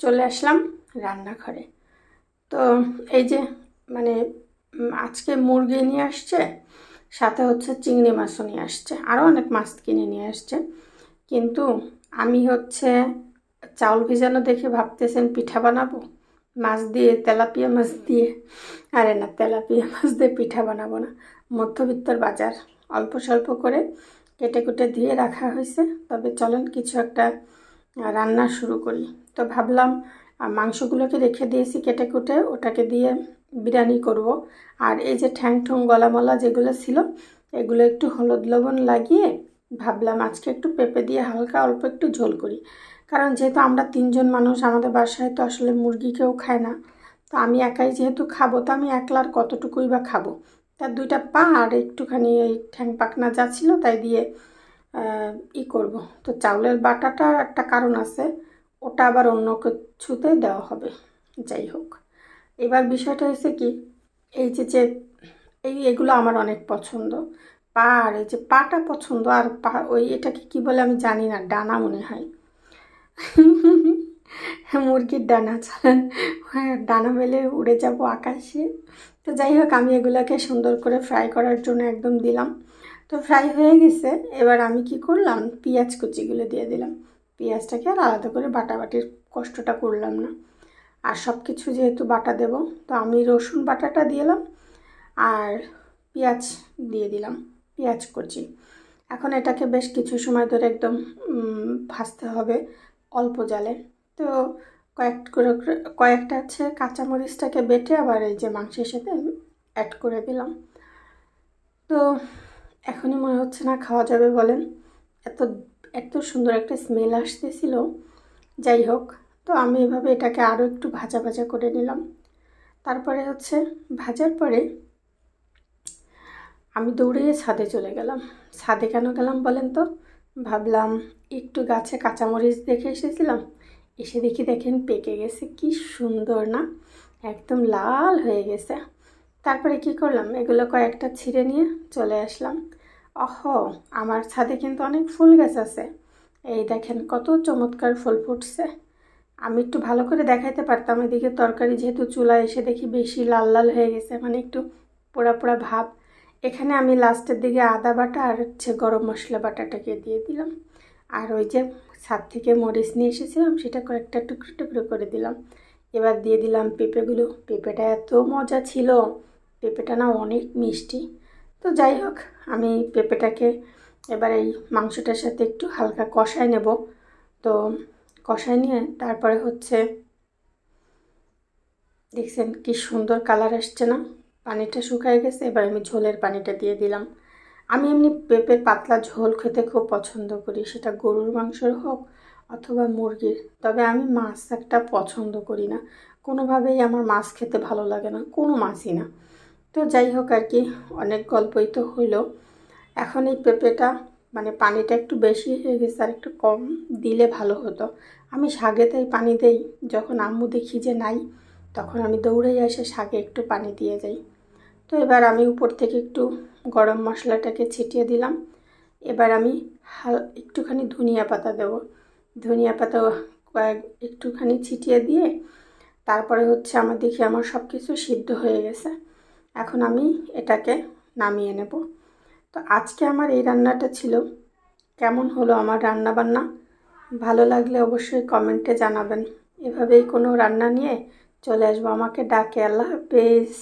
চলে আসলাম রান্নাঘরে। তো এই যে মানে আজকে মুরগি নিয়ে আসছে, সাথে হচ্ছে চিংড়ি মাছও নিয়ে আসছে, আরও অনেক মাছ কিনে নিয়ে আসছে। কিন্তু আমি হচ্ছে চাউল ভিজানো দেখে ভাবতেছেন পিঠা বানাবো মাছ দিয়ে, তেলাপিয়া মাছ দিয়ে। আরে না, তেলাপিয়া মাছ দিয়ে পিঠা বানাবো না। মধ্যবিত্তর বাজার, অল্প স্বল্প করে কেটে কুটে দিয়ে রাখা হয়েছে। তবে চলেন কিছু একটা রান্না শুরু করি। তো ভাবলাম মাংসগুলোকে রেখে দিয়েছি কেটে কুটে, ওটাকে দিয়ে বিরিয়ানি করব। আর এই যে ঠ্যাং ঠুং গলামলা যেগুলো ছিল, এগুলো একটু হলুদ লবণ লাগিয়ে ভাবলাম আজকে একটু পেঁপে দিয়ে হালকা অল্প একটু ঝোল করি। কারণ যেহেতু আমরা 3জন মানুষ, আমাদের বাসায় তো আসলে মুরগি কেউ খায় না। তো আমি একাই যেহেতু খাবো, তো আমি একলার কতটুকুই বা খাবো। তার 2টা পা আর একটুখানি এই ঠ্যাং পাখনা যা ছিল তাই দিয়ে করব। তো চাউলের বাটাটা একটা কারণ আছে, ওটা আবার অন্য কিছুতে দেওয়া হবে। যাই হোক, এবার বিষয়টা হয়েছে কি, এই যে এগুলো আমার অনেক পছন্দ। পা, আর এই যে পাটা পছন্দ, আর পা ওই এটাকে কি বলে আমি জানি না, ডানা মনে হয়। মুরগির ডানা, চলেন হ্যাঁ ডানা মেলে উড়ে যাব আকাশে। তো যাই হোক, আমি এগুলোকে সুন্দর করে ফ্রাই করার জন্য একদম দিলাম। তো ফ্রাই হয়ে গেছে। এবার আমি কি করলাম, পেঁয়াজ কুচিগুলো দিয়ে দিলাম। পেঁয়াজটাকে আর আলাদা করে বাটাবাটির কষ্টটা করলাম না। আর সব কিছু যেহেতু বাটা দেব, তো আমি রসুন বাটাটা দিলাম আর পেঁয়াজ দিয়ে দিলাম, পেঁয়াজ কুচি। এখন এটাকে বেশ কিছু সময় ধরে একদম ভাজতে হবে অল্প জালে। তো কয়েকটা হচ্ছে কাঁচামরিচটাকে বেটে আবার এই যে মাংসের সাথে অ্যাড করে দিলাম। তো এখনই মনে হচ্ছে না খাওয়া যাবে, বলেন? এত এত সুন্দর একটা স্মেল আসতেছিল। যাই হোক, তো আমি এভাবে এটাকে আরও একটু ভাজা ভাজা করে নিলাম। তারপরে হচ্ছে ভাজার পরে আমি দৌড়িয়ে ছাদে চলে গেলাম। ছাদে কেন গেলাম বলেন তো? ভাবলাম একটু গাছে কাঁচামরিচ দেখে এসেছিলাম, এসে দেখেন পেকে গেছে। কি সুন্দর না, একদম লাল হয়ে গেছে। তারপরে কি করলাম, এগুলো কয়েকটা ছিঁড়ে নিয়ে চলে আসলাম। আমার ছাদে কিন্তু অনেক ফুল গাছ আছে। এই দেখেন কত চমৎকার ফুল ফুটছে। আমি একটু ভালো করে দেখাইতে পারতাম, এদিকে তরকারি যেহেতু চুলা এসে দেখি বেশি লাল লাল হয়ে গেছে, মানে একটু পোড়া পোড়া ভাব। এখানে আমি লাস্টের দিকে আদা বাটা আর হচ্ছে গরম মশলা বাটাটাকে দিয়ে দিলাম। আর ওই যে ছাদ থেকে মরিচ নিয়ে এসেছিলাম, সেটা কয়েকটা টুকরো টুকরো করে দিলাম। এবার দিয়ে দিলাম পেঁপেগুলো। পেঁপেটা এত মজা ছিল, পেঁপেটা না অনেক মিষ্টি। তো যাই হোক, আমি পেঁপেটাকে এবার এই মাংসটার সাথে একটু হালকা কষায় নেব। তো কষায় নিয়ে তারপরে হচ্ছে দেখছেন কি সুন্দর কালার আসছে না, পানিটা শুকায় গেছে। এবার আমি ঝোলের পানিটা দিয়ে দিলাম। আমি এমনি পেঁপের পাতলা ঝোল খেতে খুব পছন্দ করি, সেটা গরুর মাংসের হোক অথবা মুরগির। তবে আমি মাছ একটা পছন্দ করি না, কোনোভাবেই আমার মাছ খেতে ভালো লাগে না, কোনো মাছই না। তো যাই হোক আর কি, অনেক গল্পই তো হইলো। এখন এই পেঁপেটা মানে পানিটা একটু বেশি হয়ে গেছে, আর একটু কম দিলে ভালো হতো। আমি শাকে তাই পানি দেই, যখন আম্মু দেখি যে নাই, তখন আমি দৌড়ে এসে শাকে একটু পানি দিয়ে যাই। তো এবার আমি উপর থেকে একটু গরম মশলাটাকে ছিটিয়ে দিলাম। এবার আমি একটুখানি ধনিয়া পাতা দেব। ধনিয়া পাতা একটুখানি ছিটিয়ে দিয়ে তারপরে হচ্ছে আমার সব কিছু সিদ্ধ হয়ে গেছে। এখন আমি এটাকে নামিয়ে নেব। তো আজকে আমার এই রান্নাটা ছিল। কেমন হলো আমার রান্না বান্না? ভালো লাগলে অবশ্যই কমেন্টে জানাবেন। এভাবেই কোনো রান্না নিয়ে চলে আসবো, আমাকে ডাকে। আল্লাহ হাফেজ।